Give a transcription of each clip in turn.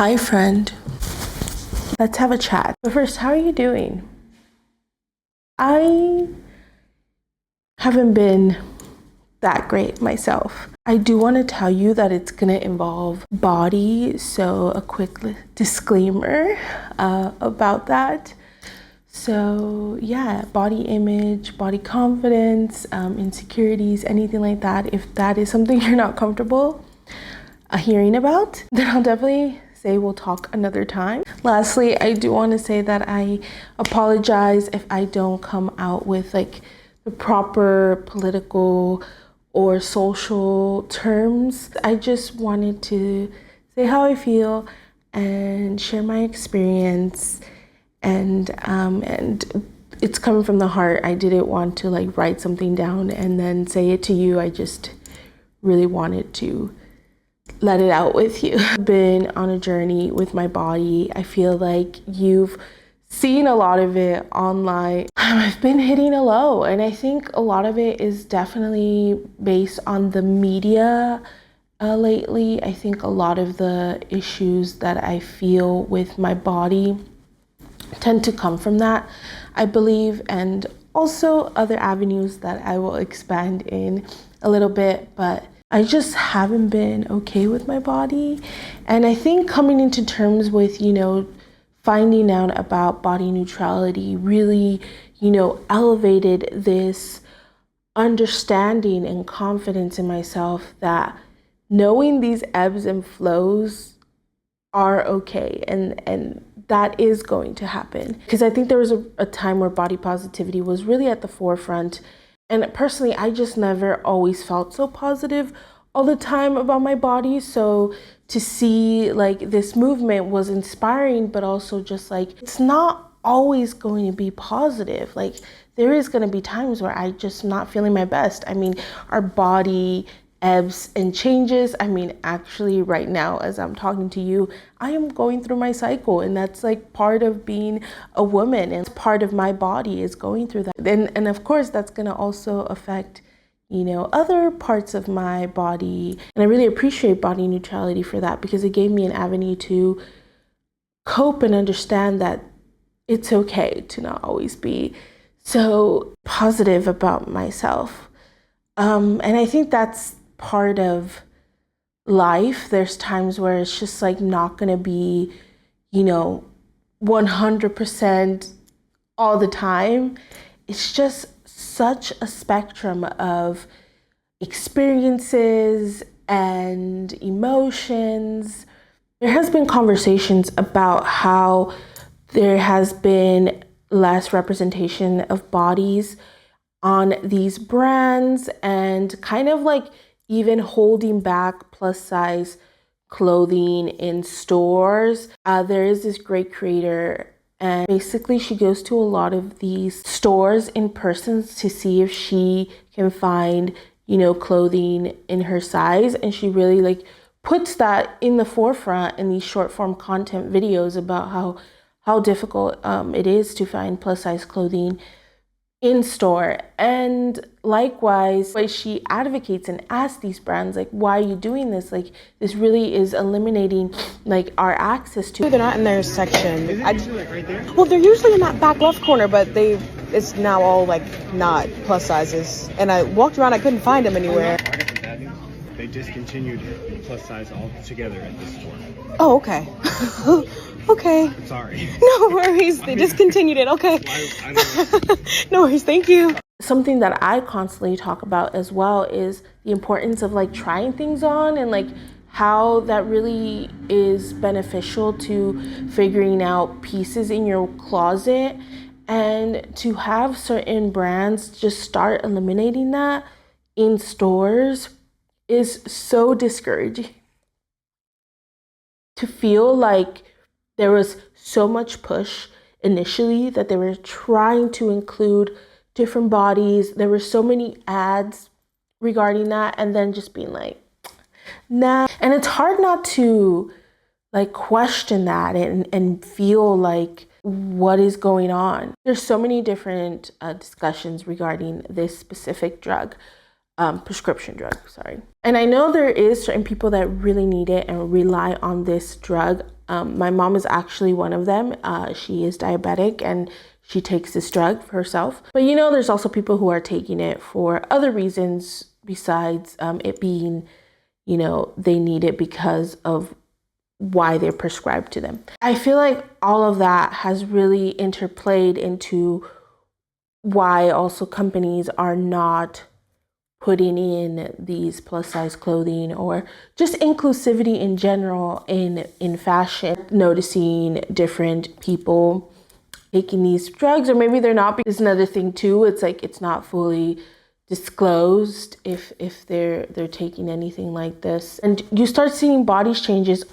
Hi, friend. Let's have a chat. But first, how are you doing? I haven't been that great myself. I do want to tell you that it's going to involve body, so a quick disclaimer about that. So yeah, body image, body confidence, insecurities, anything like that. If that is something you're not comfortable hearing about, then I'll definitely say we'll talk another time. Lastly, I do want to say that I apologize if I don't come out with like the proper political or social terms. I just wanted to say how I feel and share my experience, and it's coming from the heart. I didn't want to like write something down and then say it to you. I just really wanted to let it out with you. I've been on a journey with my body. I feel like you've seen a lot of it online. I've been hitting a low, and I think a lot of it is definitely based on the media lately. I think a lot of the issues that I feel with my body tend to come from that, I believe, and also other avenues that I will expand in a little bit, but I just haven't been okay with my body. And I think coming into terms with, finding out about body neutrality really, elevated this understanding and confidence in myself that knowing these ebbs and flows are okay, and that is going to happen. Because I think there was a time where body positivity was really at the forefront. And personally, I just never always felt so positive all the time about my body. So to see like this movement was inspiring, but also just like, it's not always going to be positive. Like there is going to be times where I just not feeling my best. I mean, our body ebbs and changes. I mean, actually right now, as I'm talking to you, I am going through my cycle, and that's like part of being a woman, and part of my body is going through that. And of course, that's going to also affect, other parts of my body. And I really appreciate body neutrality for that, because it gave me an avenue to cope and understand that it's okay to not always be so positive about myself. And I think that's part of life. There's times where it's just like not going to be, 100% all the time. It's just such a spectrum of experiences and emotions. There has been conversations about how there has been less representation of bodies on these brands, and kind of like even holding back plus size clothing in stores. There is this great creator, and basically she goes to a lot of these stores in person to see if she can find, clothing in her size. And she really like puts that in the forefront in these short form content videos about how difficult it is to find plus size clothing in store. And likewise, why she advocates and asks these brands, like, why are you doing this? Like, this really is eliminating like our access to. They're not in their section. Right there? Well, they're usually in that back left corner, but it's now all like not plus sizes. And I walked around, I couldn't find them anywhere. They discontinued plus size altogether at this store. Oh, okay. Okay. Sorry. No worries. They discontinued it. Okay. No worries. Thank you. Something that I constantly talk about as well is the importance of like trying things on, and like how that really is beneficial to figuring out pieces in your closet. And to have certain brands just start eliminating that in stores is so discouraging. To feel like there was so much push initially that they were trying to include different bodies. There were so many ads regarding that, and then just being like, nah. And it's hard not to like question that and feel like, what is going on? There's so many different discussions regarding this specific drug. Prescription drug, sorry. And I know there is certain people that really need it and rely on this drug My mom is actually one of them. She is diabetic and she takes this drug for herself. But there's also people who are taking it for other reasons besides it being, they need it because of why they're prescribed to them. I feel like all of that has really interplayed into why also companies are not putting in these plus size clothing or just inclusivity in general in fashion. Noticing different people taking these drugs, or maybe they're not. Because another thing too, it's like it's not fully disclosed if they're taking anything like this, and you start seeing body changes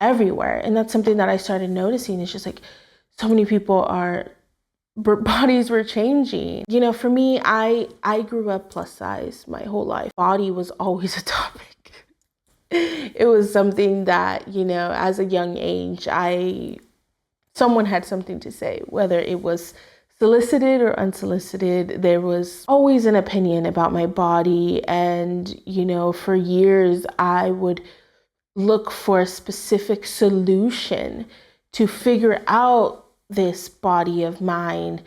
everywhere. And that's something that I started noticing. It's just like so many people bodies were changing. For me, I grew up plus size my whole life. Body was always a topic. It was something that, as a young age, someone had something to say, whether it was solicited or unsolicited. There was always an opinion about my body. And, for years, I would look for a specific solution to figure out this body of mine.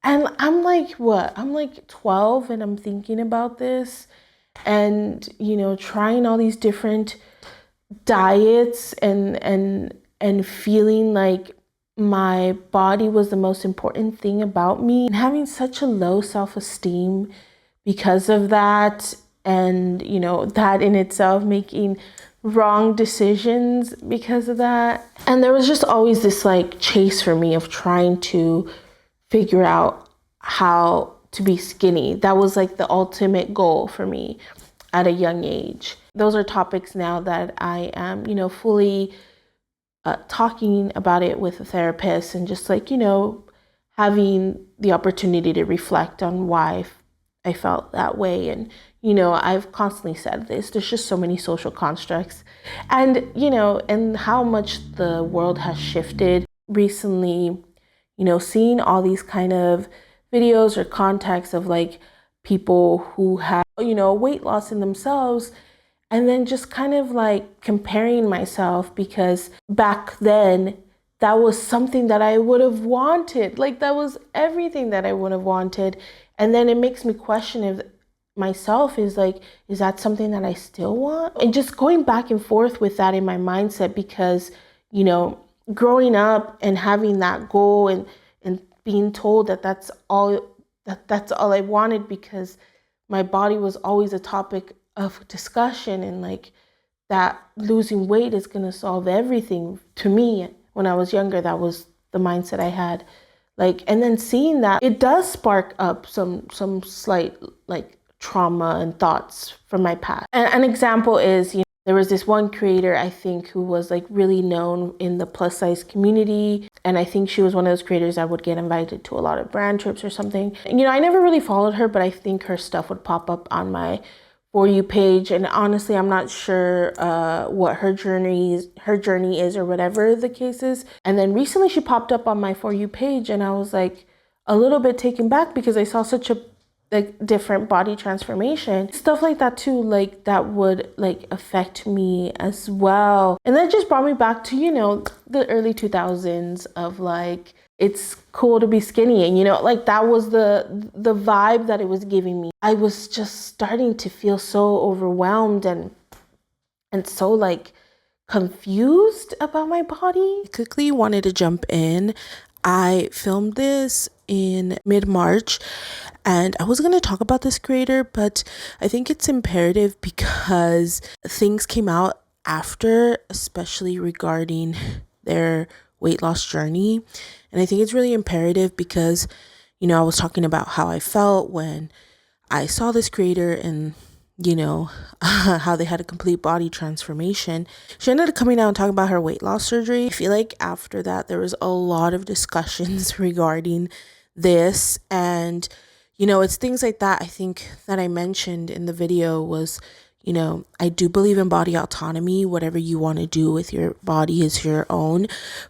And I'm like, what? I'm like 12 and I'm thinking about this and, trying all these different diets and feeling like my body was the most important thing about me, and having such a low self-esteem because of that. And, that in itself, making wrong decisions because of that. And there was just always this like chase for me of trying to figure out how to be skinny. That was like the ultimate goal for me at a young age. Those are topics now that I am, fully talking about it with a therapist, and just like, having the opportunity to reflect on why I felt that way. And, I've constantly said this, there's just so many social constructs and, and how much the world has shifted recently, seeing all these kind of videos or contexts of like people who have, weight loss in themselves. And then just kind of like comparing myself, because back then that was something that I would have wanted. Like that was everything that I would have wanted. And then it makes me question if myself is that something that I still want? And just going back and forth with that in my mindset, because, growing up and having that goal and being told that that's all I wanted, because my body was always a topic of discussion, and like that losing weight is going to solve everything. To me, when I was younger, that was the mindset I had. Like, and then seeing that it does spark up some slight like trauma and thoughts from my past. And an example is, there was this one creator, I think, who was like really known in the plus size community. And I think she was one of those creators that would get invited to a lot of brand trips or something. And, I never really followed her, but I think her stuff would pop up on my For You page. And honestly, I'm not sure what her journey is or whatever the case is. And then recently she popped up on my For You page, and I was like a little bit taken back because I saw such a different body transformation, stuff like that too, like that would like affect me as well. And that just brought me back to, the early 2000s of like, it's cool to be skinny. And, like that was the vibe that it was giving me. I was just starting to feel so overwhelmed and so like confused about my body. I quickly wanted to jump in. I filmed this in mid-March, and I was going to talk about this creator, but I think it's imperative because things came out after, especially regarding their weight loss journey. And I think it's really imperative because, I was talking about how I felt when I saw this creator and, how they had a complete body transformation. She ended up coming out and talking about her weight loss surgery. I feel like after that, there was a lot of discussions regarding this. And, it's things like that, I think, that I mentioned in the video was, I do believe in body autonomy. Whatever you want to do with your body is your own.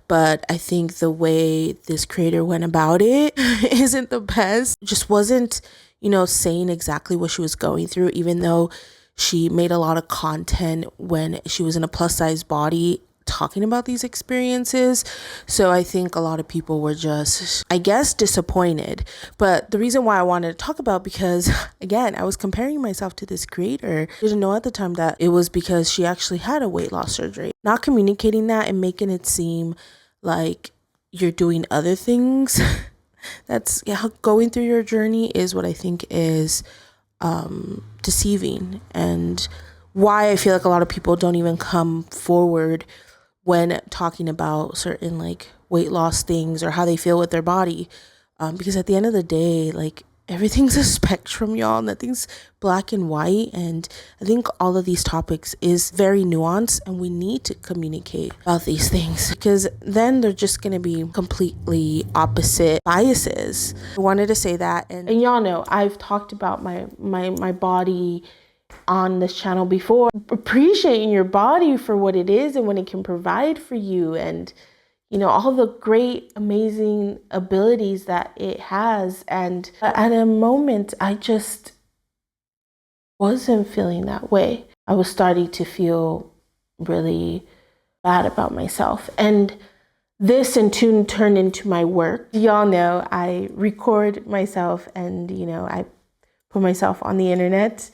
But I think the way this creator went about it isn't the best. Just wasn't, saying exactly what she was going through, even though she made a lot of content when she was in a plus size body talking about these experiences. So I think a lot of people were just, I guess, disappointed. But the reason why I wanted to talk about, because again, I was comparing myself to this creator. Didn't know at the time that it was because she actually had a weight loss surgery. Not communicating that and making it seem like you're doing other things. That's, yeah, going through your journey is what I think is deceiving, and why I feel like a lot of people don't even come forward when talking about certain like weight loss things or how they feel with their body, because at the end of the day, like, everything's a spectrum, y'all. Nothing's black and white. And I think all of these topics is very nuanced, and we need to communicate about these things, because then they're just going to be completely opposite biases. I wanted to say that. And y'all know I've talked about my body on this channel before. Appreciating your body for what it is and what it can provide for you, and you know, all the great, amazing abilities that it has. And at a moment, I just wasn't feeling that way. I was starting to feel really bad about myself. And this in turn turned into my work. Y'all know I record myself, and, you know, I put myself on the internet.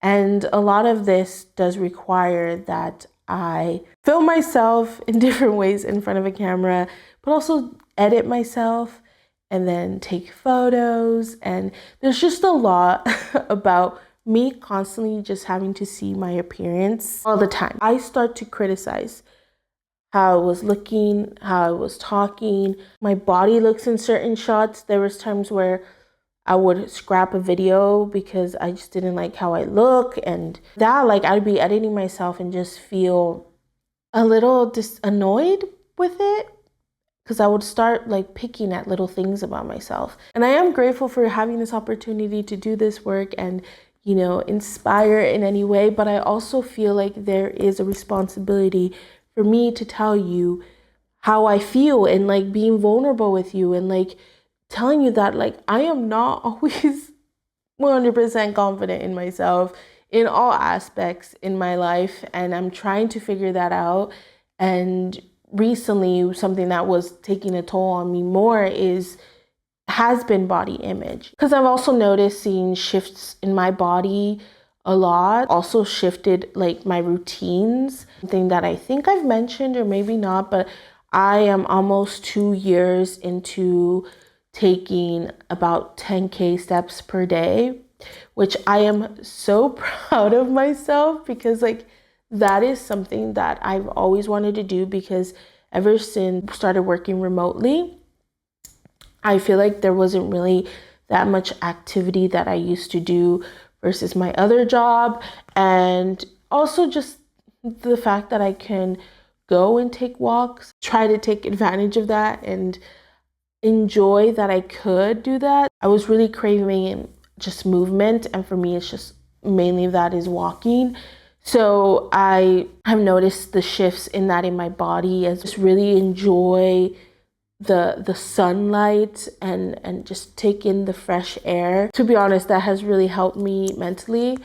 And a lot of this does require that I film myself in different ways in front of a camera, but also edit myself and then take photos. And there's just a lot about me constantly just having to see my appearance all the time. I start to criticize how I was looking, how I was talking, my body looks in certain shots. There was times where I would scrap a video because I just didn't like how I look, and that, like, I'd be editing myself and just feel a little annoyed with it, because I would start like picking at little things about myself. And I am grateful for having this opportunity to do this work and, you know, inspire in any way. But I also feel like there is a responsibility for me to tell you how I feel, and like being vulnerable with you, and like telling you that, like, I am not always 100% confident in myself in all aspects in my life, and I'm trying to figure that out. And recently, something that was taking a toll on me more has been body image, because I've also noticed seeing shifts in my body a lot. Also shifted like my routines, something that I think I've mentioned or maybe not, but I am almost 2 years into taking about 10K steps per day, which I am so proud of myself, because like that is something that I've always wanted to do, because ever since I started working remotely, I feel like there wasn't really that much activity that I used to do versus my other job. And also just the fact that I can go and take walks, try to take advantage of that and enjoy that I could do that. I was really craving just movement, and for me it's just mainly that is walking. So I have noticed the shifts in that in my body, as just really enjoy the sunlight and just take in the fresh air. To be honest, that has really helped me mentally.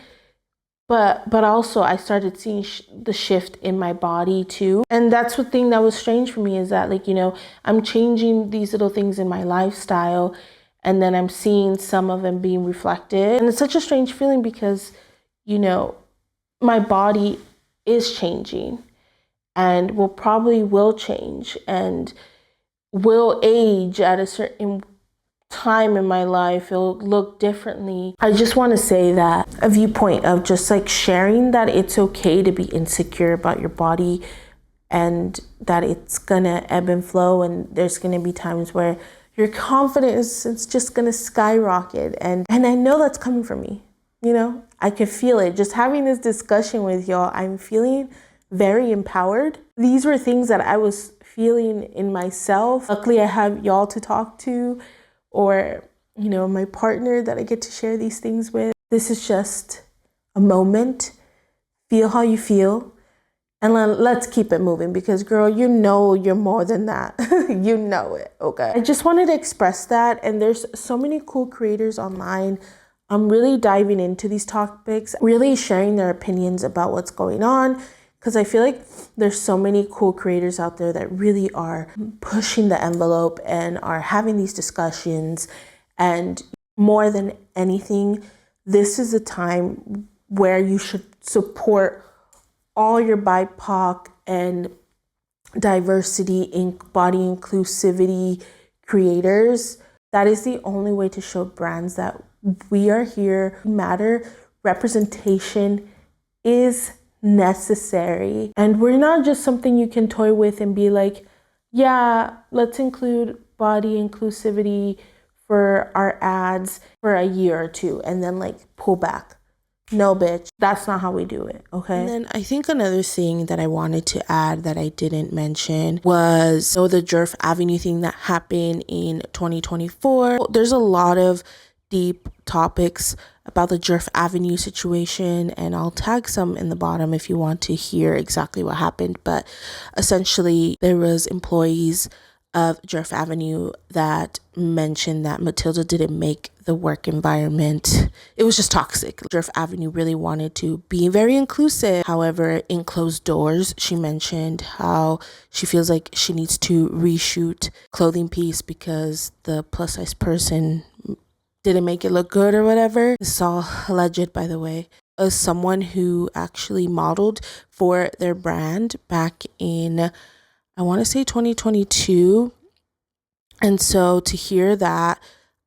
But also I started seeing the shift in my body too. And that's the thing that was strange for me, is that, like, you know, I'm changing these little things in my lifestyle, and then I'm seeing some of them being reflected. And it's such a strange feeling, because, you know, my body is changing and will change and will age at a certain time in my life. It'll look differently. I just want to say that a viewpoint of just like sharing that it's okay to be insecure about your body, and that it's gonna ebb and flow, and there's gonna be times where your confidence is just gonna skyrocket. And I know that's coming from me. You know, I can feel it. Just having this discussion with y'all, I'm feeling very empowered. These were things that I was feeling in myself. Luckily, I have y'all to talk to, or, you know, my partner that I get to share these things with. This is just a moment. Feel how you feel, and let's keep it moving, because girl, you know you're more than that. You know it, okay? I just wanted to express that, and there's so many cool creators online. I'm really diving into these topics, really sharing their opinions about what's going on, because I feel like there's so many cool creators out there that really are pushing the envelope and are having these discussions. And more than anything, this is a time where you should support all your BIPOC and diversity in body inclusivity creators. That is the only way to show brands that we are here, matter. Representation is necessary, and we're not just something you can toy with and be like, yeah, let's include body inclusivity for our ads for a year or two and then like pull back. No, bitch, that's not how we do it, okay? And then I think another thing that I wanted to add that I didn't mention was the Jerf Avenue thing that happened in 2024. There's a lot of deep topics about the Jerf Avenue situation, and I'll tag some in the bottom if you want to hear exactly what happened. But essentially, there was employees of Jerf Avenue that mentioned that Matilda didn't make the work environment. It was just toxic. Jerf Avenue really wanted to be very inclusive. However, in closed doors, she mentioned how she feels like she needs to reshoot clothing piece because the plus size person didn't make it look good or whatever. This is all alleged, by the way. As someone who actually modeled for their brand back in, I want to say 2022. And so to hear that,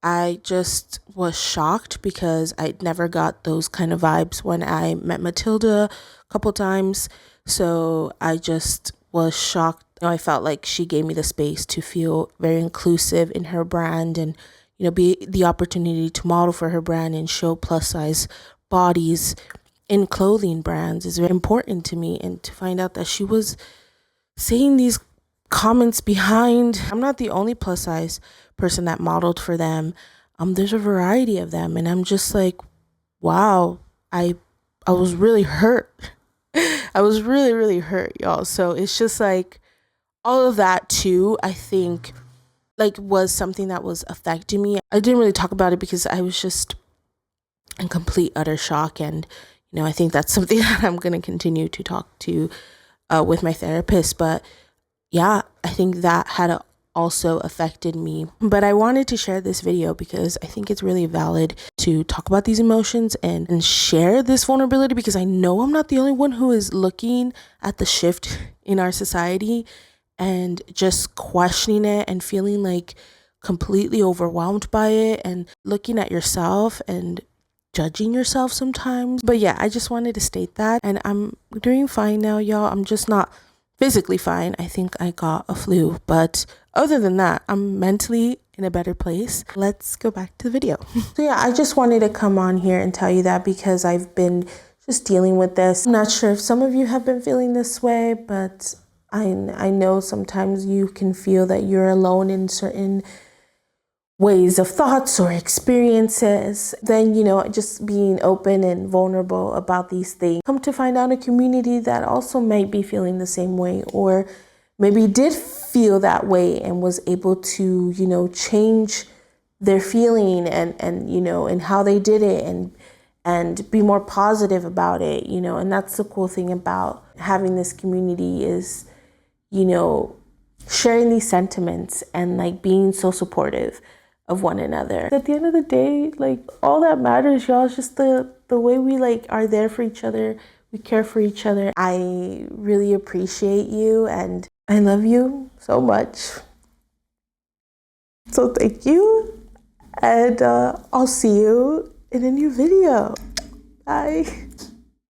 I just was shocked because I never got those kind of vibes when I met Matilda a couple times. So I just was shocked. I felt like she gave me the space to feel very inclusive in her brand and, be the opportunity to model for her brand and show plus size bodies in clothing brands is very important to me. And to find out that she was saying these comments behind, I'm not the only plus size person that modeled for them. There's a variety of them, and I'm just like, wow, I was really hurt. I was really, really hurt, y'all. So it's just like all of that too, I think was something that was affecting me. I didn't really talk about it because I was just in complete utter shock, and I think that's something that I'm going to continue to talk to with my therapist. But yeah, I think that had also affected me. But I wanted to share this video because I think it's really valid to talk about these emotions and share this vulnerability, because I know I'm not the only one who is looking at the shift in our society and just questioning it and feeling like completely overwhelmed by it and looking at yourself and judging yourself sometimes. But yeah, I just wanted to state that, and I'm doing fine now, y'all. I'm just not physically fine. I think I got a flu, but other than that, I'm mentally in a better place. Let's go back to the video. So yeah, I just wanted to come on here and tell you that because I've been just dealing with this. I'm not sure if some of you have been feeling this way, but I know sometimes you can feel that you're alone in certain ways of thoughts or experiences. Then, just being open and vulnerable about these things. Come to find out a community that also might be feeling the same way, or maybe did feel that way and was able to, change their feeling and how they did it and be more positive about it, and that's the cool thing about having this community is, sharing these sentiments and being so supportive of one another. At the end of the day, all that matters, y'all, is just the way we are there for each other. We care for each other. I really appreciate you and I love you so much. So thank you, and I'll see you in a new video. Bye.